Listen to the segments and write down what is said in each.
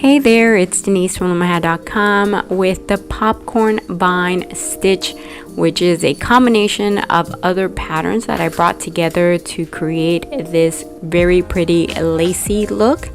Hey there, it's Denise from lehmha.com with the popcorn vine stitch, which is a combination of other patterns that I brought together to create this very pretty lacy look.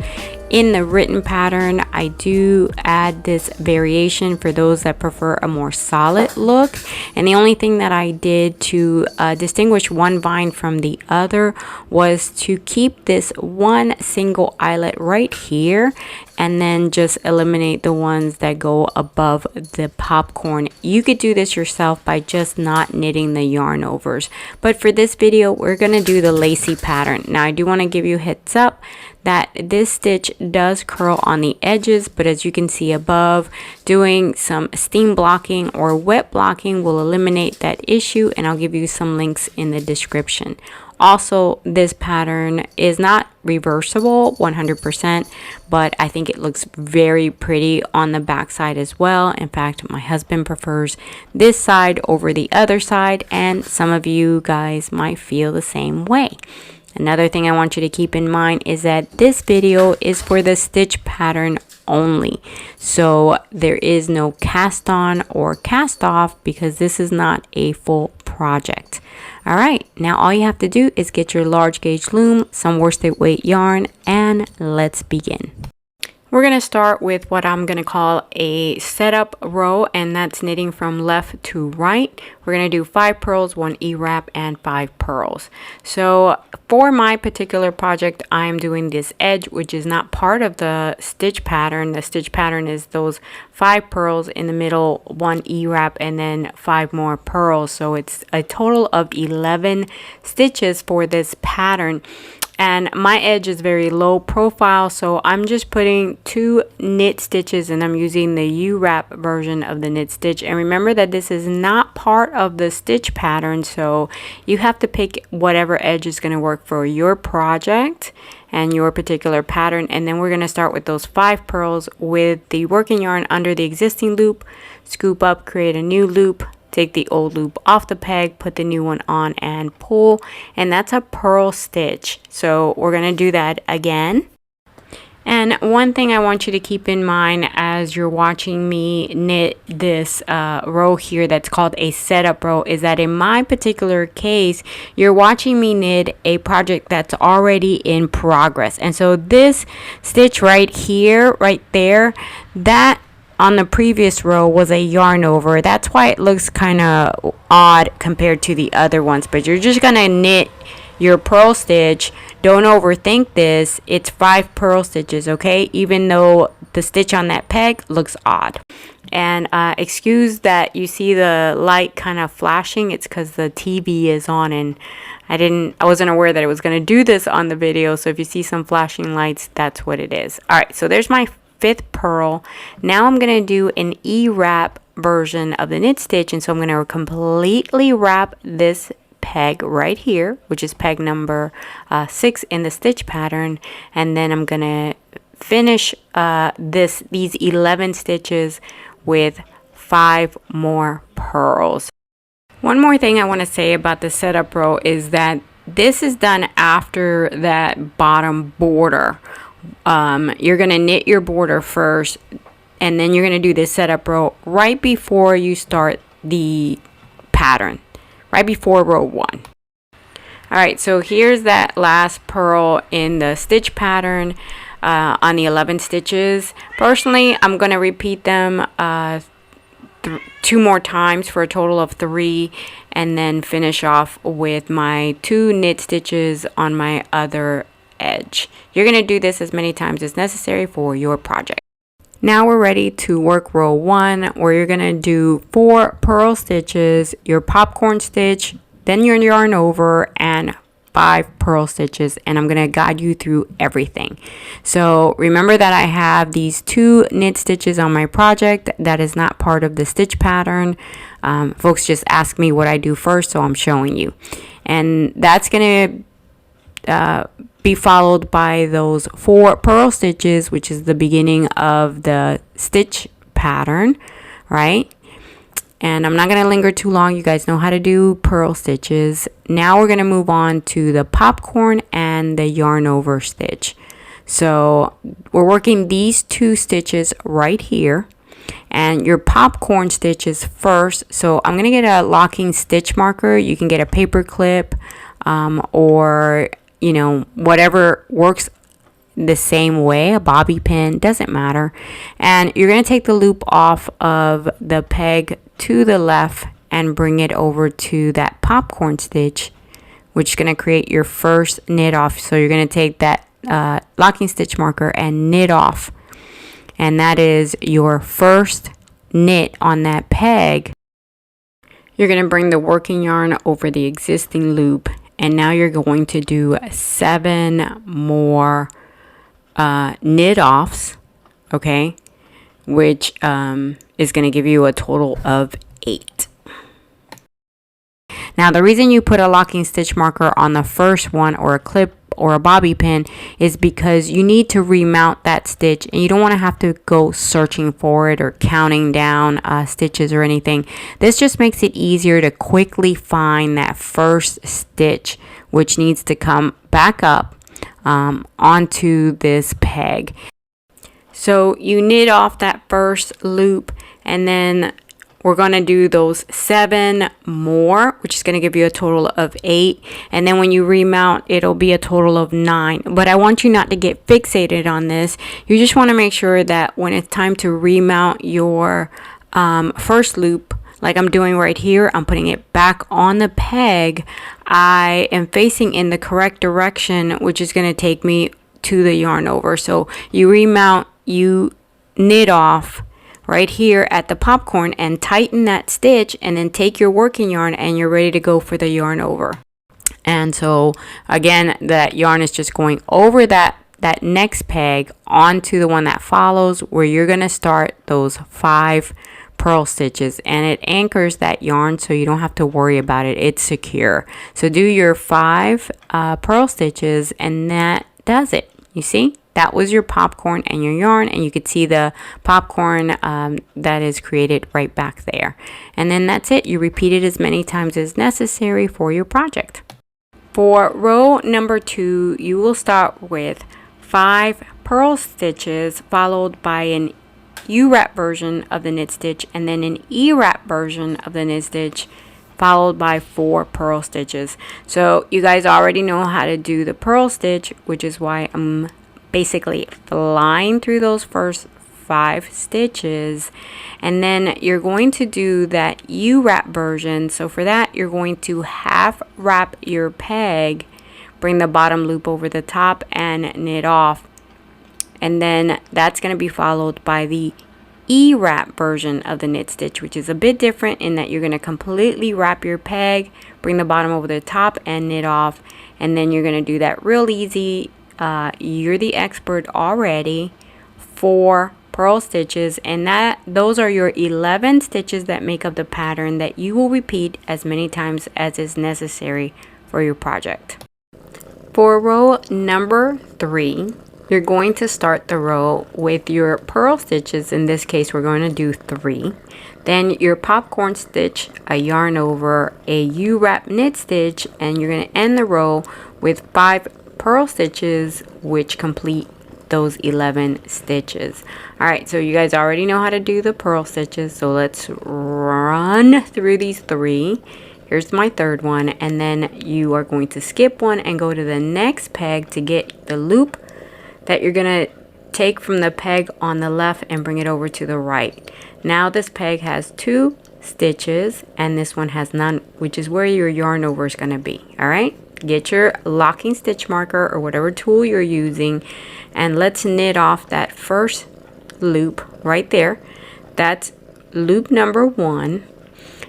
In the written pattern, I do add this variation for those that prefer a more solid look. And the only thing that I did to distinguish one vine from the other was to keep this one single eyelet right here and then just eliminate the ones that go above the popcorn. You could do this yourself by just not knitting the yarn overs. But for this video, we're gonna do the lacy pattern. Now, I do wanna give you a heads up that this stitch does curl on the edges, but as you can see above, doing some steam blocking or wet blocking will eliminate that issue, and I'll give you some links in the description. Also, this pattern is not reversible 100%, but I think it looks very pretty on the back side as well. In fact, my husband prefers this side over the other side, and some of you guys might feel the same way. Another thing I want you to keep in mind is that this video is for the stitch pattern only. So there is no cast on or cast off because this is not a full project. All right, now all you have to do is get your large gauge loom, some worsted weight yarn, and let's begin. We're going to start with what I'm going to call a setup row, and that's knitting from left to right. We're going to do 5 purls, 1 eWrap, and 5 purls. So for my particular project, I'm doing this edge, which is not part of the stitch pattern. The stitch pattern is those 5 purls in the middle, 1 eWrap, and then 5 more purls. So it's a total of 11 stitches for this pattern. And my edge is very low profile, so I'm just putting 2 knit stitches, and I'm using the Uwrap version of the knit stitch. And remember that this is not part of the stitch pattern, so you have to pick whatever edge is going to work for your project and your particular pattern. And then we're going to start with those 5 purls with the working yarn under the existing loop, scoop up, create a new loop, take the old loop off the peg, put the new one on, and pull, and that's a purl stitch. So we're going to do that again. And one thing I want you to keep in mind as you're watching me knit this row here that's called a setup row is that in my particular case, you're watching me knit a project that's already in progress. And so this stitch right here, right there, that on the previous row was a yarn over. That's why it looks kind of odd compared to the other ones, but you're just gonna knit your purl stitch. Don't overthink this. It's 5 purl stitches, okay, even though the stitch on that peg looks odd. And excuse that you see the light kind of flashing. It's because the TV is on, and I wasn't aware that it was going to do this on the video. So if you see some flashing lights, that's what it is. All right, so there's my 5th purl. Now I'm going to do an eWrap version of the knit stitch, and so I'm going to completely wrap this peg right here, which is peg number 6 in the stitch pattern, and then I'm going to finish these 11 stitches with 5 more purls. One more thing I want to say about the setup row is that this is done after that bottom border. You're going to knit your border first, and then you're going to do this setup row right before you start the pattern, right before row 1. All right, so here's that last purl in the stitch pattern on the 11 stitches. Personally, I'm going to repeat them 2 more times for a total of 3, and then finish off with my 2 knit stitches on my other edge. You're going to do this as many times as necessary for your project. Now we're ready to work row 1, where you're going to do 4 purl stitches, your popcorn stitch, then your yarn over, and 5 purl stitches, and I'm going to guide you through everything. So remember that I have these 2 knit stitches on my project that is not part of the stitch pattern. Folks just ask me what I do first, so I'm showing you, and that's going to be followed by those 4 purl stitches, which is the beginning of the stitch pattern, right? And I'm not going to linger too long. You guys know how to do purl stitches. Now we're going to move on to the popcorn and the yarn over stitch. So we're working these 2 stitches right here, and your popcorn stitch is first. So I'm gonna get a locking stitch marker. You can get a paper clip, or you know, whatever works the same way, a bobby pin, doesn't matter. And you're going to take the loop off of the peg to the left and bring it over to that popcorn stitch, which is going to create your first knit off. So you're going to take that locking stitch marker and knit off, and that is your first knit on that peg. You're going to bring the working yarn over the existing loop, and now you're going to do 7 more knit offs, okay, which is going to give you a total of 8. Now the reason you put a locking stitch marker on the first one, or a clip or a bobby pin, is because you need to remount that stitch, and you don't want to have to go searching for it or counting down stitches or anything. This just makes it easier to quickly find that first stitch, which needs to come back up onto this peg. So you knit off that first loop, and then we're going to do those 7 more, which is going to give you a total of 8. And then when you remount, it'll be a total of 9. But I want you not to get fixated on this. You just want to make sure that when it's time to remount your first loop, like I'm doing right here, I'm putting it back on the peg. I am facing in the correct direction, which is going to take me to the yarn over. So you remount, you knit off right here at the popcorn and tighten that stitch, and then take your working yarn and you're ready to go for the yarn over. And so again, that yarn is just going over that next peg onto the one that follows, where you're going to start those 5 purl stitches, and it anchors that yarn so you don't have to worry about it. It's secure. So do your 5 purl stitches, and that does it. You see, that was your popcorn and your yarn, and you could see the popcorn that is created right back there. And then that's it. You repeat it as many times as necessary for your project. For row number 2, you will start with 5 purl stitches followed by an Uwrap version of the knit stitch, and then an eWrap version of the knit stitch, followed by 4 purl stitches. So you guys already know how to do the purl stitch, which is why I'm basically flying through those first 5 stitches, and then you're going to do that Uwrap version. So for that, you're going to half wrap your peg, bring the bottom loop over the top, and knit off. And then that's going to be followed by the eWrap version of the knit stitch, which is a bit different in that you're going to completely wrap your peg, bring the bottom over the top, and knit off. And then you're going to do that real easy. You're the expert already. 4 purl stitches, and those are your 11 stitches that make up the pattern that you will repeat as many times as is necessary for your project. For row number 3, you're going to start the row with your purl stitches. In this case, we're going to do 3. Then your popcorn stitch, a yarn over, a Uwrap knit stitch, and you're going to end the row with 5 purl stitches, which complete those 11 stitches. All right, so you guys already know how to do the purl stitches, so let's run through these 3. Here's my 3rd one, and then you are going to skip one and go to the next peg to get the loop that you're going to take from the peg on the left and bring it over to the right. Now this peg has 2 stitches and this one has none, which is where your yarn over is going to be. All right, get your locking stitch marker or whatever tool you're using, and let's knit off that first loop right there. That's loop number 1.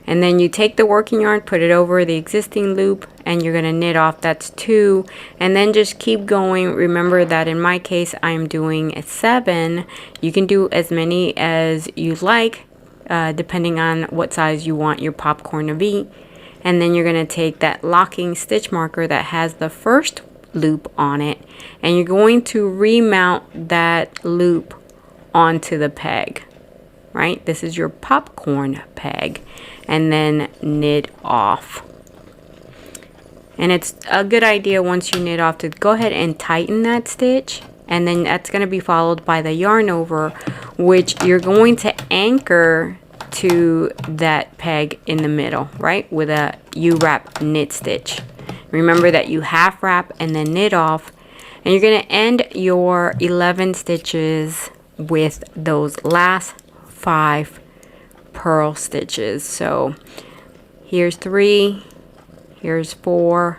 And then you take the working yarn, put it over the existing loop, and you're going to knit off. That's 2. And then just keep going. Remember that in my case, I'm doing 7. You can do as many as you like, depending on what size you want your popcorn to be. And then you're going to take that locking stitch marker that has the first loop on it, and you're going to remount that loop onto the peg. Right? This is your popcorn peg, and then knit off. And it's a good idea once you knit off to go ahead and tighten that stitch and then that's going to be followed by the yarn over, which you're going to anchor to that peg in the middle, right, with a Uwrap knit stitch. Remember that you half wrap and then knit off, and you're going to end your 11 stitches with those last 5 purl stitches. So here's 3, here's 4,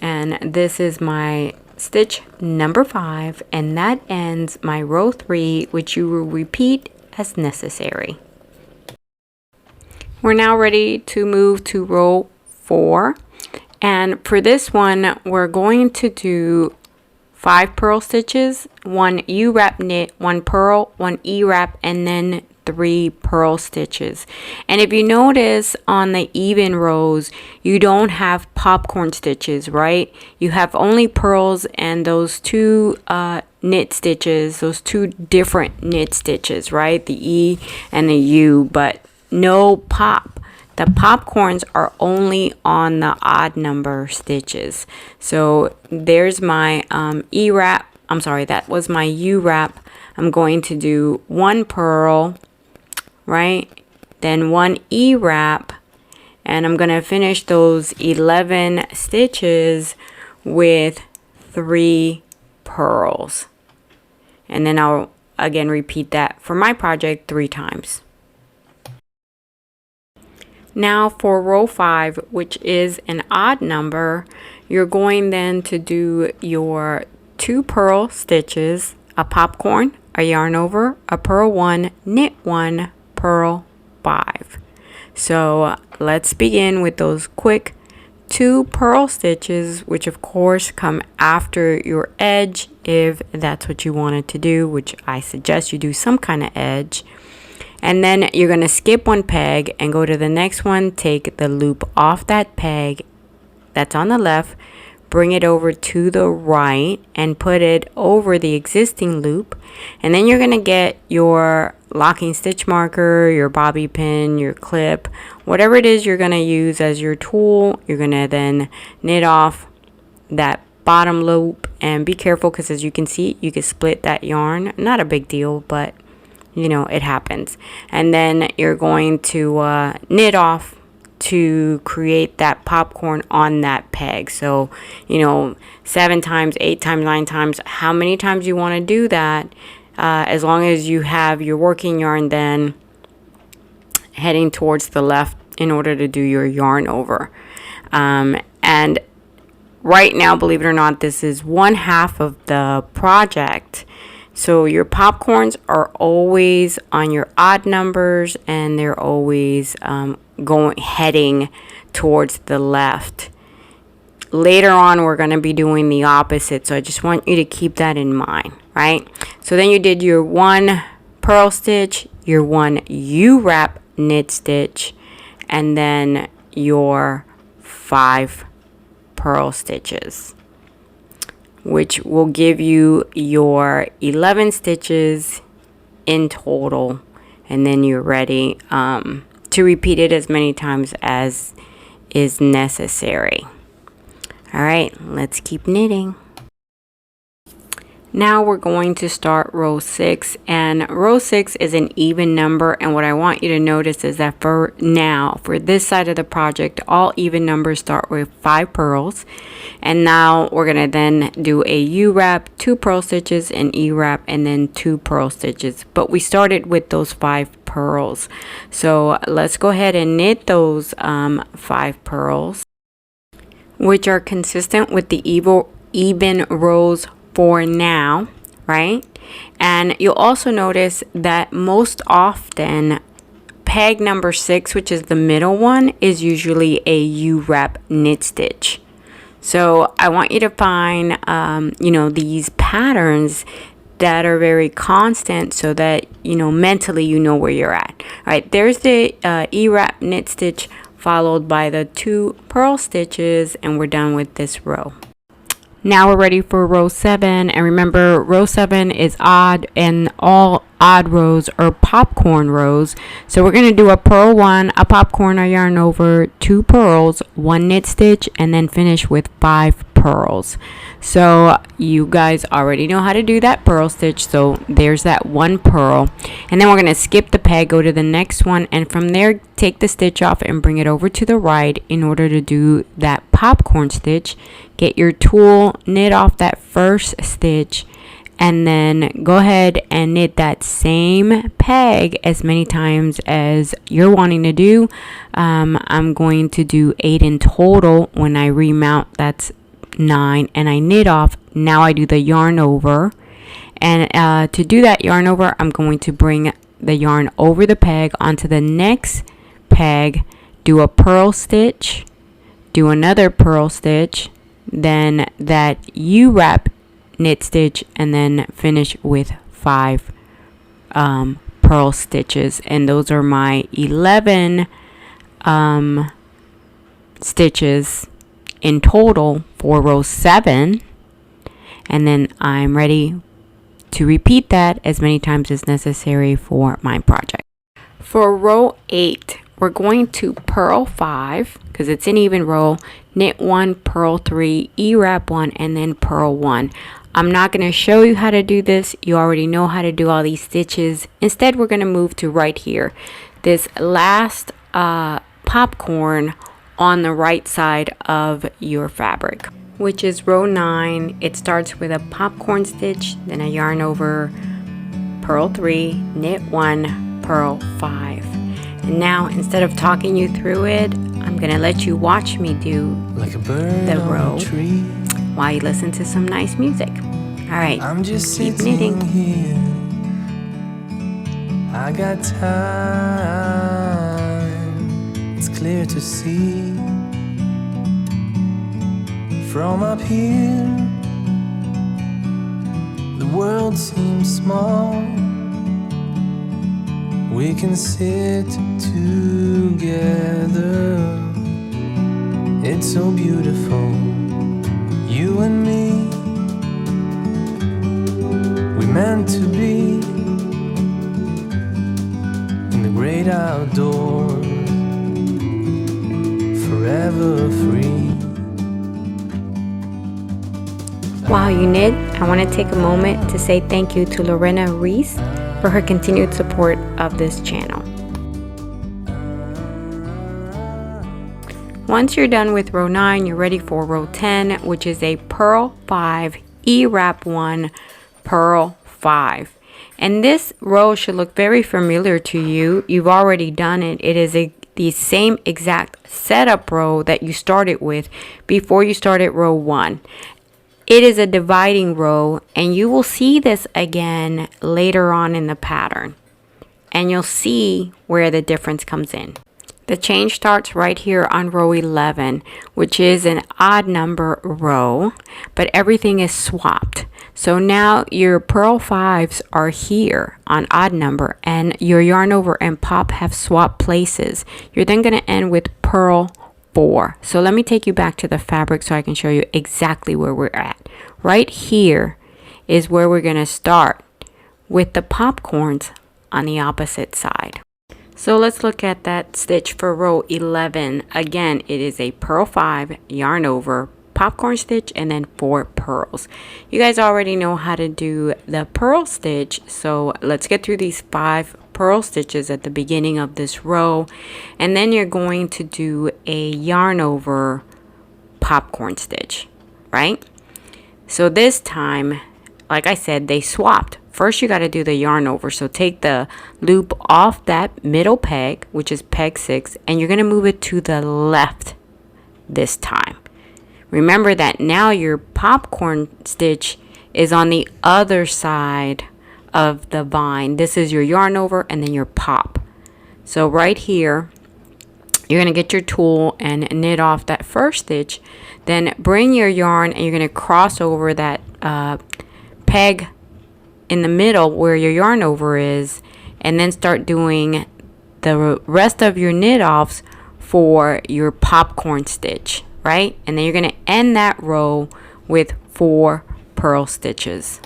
and this is my stitch number 5, and that ends my row 3, which you will repeat as necessary. We're now ready to move to row 4, and for this one we're going to do 5 purl stitches, 1 Uwrap knit, 1 purl, 1 eWrap, and then 3 purl stitches. And if you notice on the even rows, you don't have popcorn stitches, right? You have only purls and those 2 knit stitches, those 2 different knit stitches, right? The E and the U, but no pop. The popcorns are only on the odd number stitches. So there's my eWrap. I'm sorry, that was my Uwrap. I'm going to do 1 purl, right? Then 1 eWrap, and I'm going to finish those 11 stitches with 3 purls. And then I'll again repeat that for my project 3 times. Now for row 5, which is an odd number, you're going then to do your 2 purl stitches, a popcorn, a yarn over, a purl 1, knit 1, purl 5. So let's begin with those quick 2 purl stitches, which of course come after your edge if that's what you wanted to do, which I suggest you do some kind of edge. And then you're going to skip 1 peg and go to the next one, take the loop off that peg that's on the left, bring it over to the right and put it over the existing loop. And then you're going to get your locking stitch marker, your bobby pin, your clip, whatever it is you're going to use as your tool. You're going to then knit off that bottom loop, and be careful because as you can see, you can split that yarn. Not a big deal, but you know, it happens. And then you're going to knit off to create that popcorn on that peg. So, you know, 7 times, 8 times, 9 times, how many times you want to do that, as long as you have your working yarn then heading towards the left in order to do your yarn over. And right now, believe it or not, this is 1/2 of the project. So your popcorns are always on your odd numbers, and they're always heading towards the left. Later on, we're going to be doing the opposite, so I just want you to keep that in mind, right? So then you did your 1 purl stitch, your 1 Uwrap knit stitch, and then your 5 purl stitches, which will give you your 11 stitches in total, and then you're ready to repeat it as many times as is necessary. All right, let's keep knitting. Now we're going to start row 6, and row 6 is an even number, and what I want you to notice is that for now, for this side of the project, all even numbers start with 5 purls. And now we're going to then do a Uwrap, 2 purl stitches, an eWrap, and then 2 purl stitches. But we started with those 5 purls. So let's go ahead and knit those 5 purls, which are consistent with the even rows for now, right? And you'll also notice that most often peg number 6, which is the middle one, is usually a Uwrap knit stitch. So I want you to find you know, these patterns that are very constant, so that you know mentally you know where you're at. All right, there's the eWrap knit stitch followed by the 2 purl stitches, and we're done with this row. Now we're ready for row 7, and remember, row 7 is odd, and all odd rows are popcorn rows. So we're going to do a purl 1, a popcorn, a yarn over, 2 purls, 1 knit stitch, and then finish with 5 pearls. So you guys already know how to do that purl stitch. So there's that one purl, and then we're going to skip the peg, go to the next one, and from there take the stitch off and bring it over to the right in order to do that popcorn stitch. Get your tool, knit off that first stitch, and then go ahead and knit that same peg as many times as you're wanting to do. I'm going to do 8 in total. When I remount, that's 9, and I knit off. Now I do the yarn over, and to do that yarn over, I'm going to bring the yarn over the peg onto the next peg, do a purl stitch, do another purl stitch, then that Uwrap knit stitch, and then finish with 5 purl stitches. And those are my 11 stitches in total for row 7, and then I'm ready to repeat that as many times as necessary for my project. For row 8, we're going to purl 5 because it's an even row, knit 1, purl 3, eWrap 1, and then purl 1. I'm not going to show you how to do this. You already know how to do all these stitches. Instead, we're going to move to right here, this last popcorn on the right side of your fabric, which is row 9. It starts with a popcorn stitch, then a yarn over, purl 3, knit 1, purl 5. And now, instead of talking you through it, I'm going to let you watch me do the row while you listen to some nice music. All right, I'm just keep knitting. Here. I got time. It's clear to see from up here. The world seems small. We can sit together. It's so beautiful, you and me. We meant to be in the great outdoors, forever free. While you knit, I want to take a moment to say thank you to Lorena for her continued support of this channel. Once you're done with row 9, you're ready for row 10, which is a purl 5, eWrap 1, purl 5. And this row should look very familiar to you. You've already done it. It is the same exact setup row that you started with before you started row 1. It is a dividing row, and you will see this again later on in the pattern, and you'll see where the difference comes in. The change starts right here on row 11, which is an odd number row, but everything is swapped. So now your purl 5s are here on odd number, and your yarn over and pop have swapped places. You're then going to end with purl 4. So let me take you back to the fabric so I can show you exactly where we're at. Right here is where we're going to start with the popcorns on the opposite side. So let's look at that stitch for row 11. Again, it is a purl 5, yarn over, popcorn stitch, and then 4 purls. You guys already know how to do the purl stitch, so let's get through these 5 purl stitches at the beginning of this row, and then you're going to do a yarn over popcorn stitch, right? So this time, like I said, they swapped. First you got to do the yarn over, so take the loop off that middle peg, which is peg 6, and you're going to move it to the left this time. Remember that now your popcorn stitch is on the other side of the vine. This is your yarn over and then your pop. So right here, you're going to get your tool and knit off that first stitch. Then bring your yarn and you're going to cross over that peg in the middle where your yarn over is, and then start doing the rest of your knit offs for your popcorn stitch, right? And then you're going to end that row with 4 purl stitches.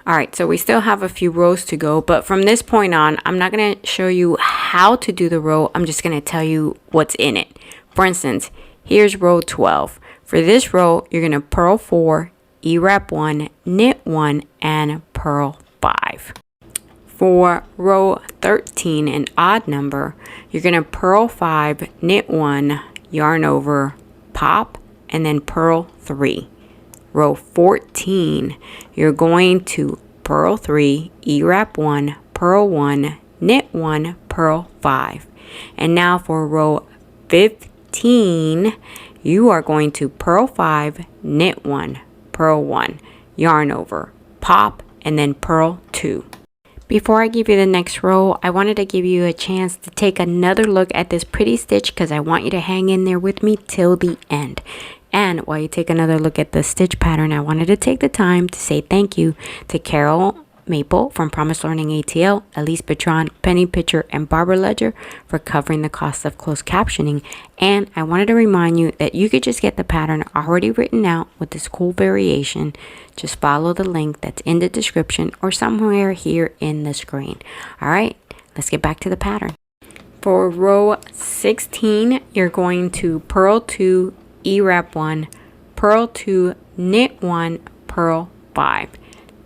All right, so we still have a few rows to go, but from this point on, I'm not going to show you how to do the row. I'm just going to tell you what's in it. For instance, here's row 12. For this row, you're going to purl 4, eWrap 1, knit 1, and purl 5. For row 13, an odd number, you're going to purl 5, knit 1, yarn over, pop, and then purl 3. Row 14, you're going to purl 3, eWrap 1, purl 1, knit 1, purl 5. And now for row 15, you are going to purl 5, knit 1, purl 1, yarn over, pop, and then purl 2. Before I give you the next row, I wanted to give you a chance to take another look at this pretty stitch because I want you to hang in there with me till the end. And while you take another look at the stitch pattern, I wanted to take the time to say thank you to Carol Maple from Promise Learning ATL, Elise Bertrand, Penny Pitcher, and Barbara Ledger for covering the cost of closed captioning. And I wanted to remind you that you could just get the pattern already written out with this cool variation. Just follow the link that's in the description or somewhere here in the screen. All right, let's get back to the pattern. For row 16, you're going to purl 2, eWrap 1, purl 2, knit 1, purl 5.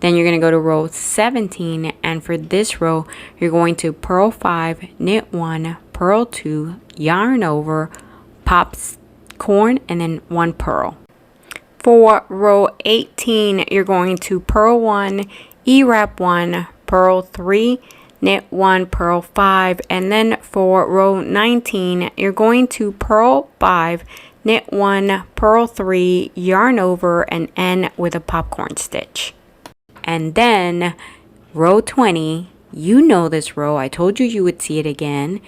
Then you're going to go to row 17, and for this row, you're going to purl 5, knit 1, purl 2, yarn over, pop corn, and then 1 purl. For row 18, you're going to purl 1, eWrap 1, purl 3, knit 1, purl 5, and then for row 19, you're going to purl 5, knit 1, purl 3, yarn over, and end with a popcorn stitch. And then row 20, you know this row, I told you you would see it again.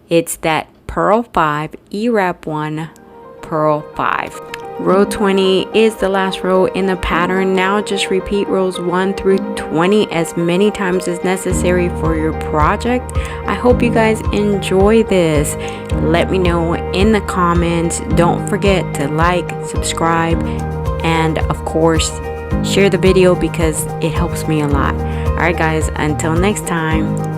It's that purl 5, eWrap 1, purl 5. Row 20 is the last row in the pattern. Now just repeat rows 1 through 20 as many times as necessary for your project. I hope you guys enjoy this. Let me know in the comments. Don't forget to like, subscribe, and of course, share the video because it helps me a lot. Alright guys, until next time.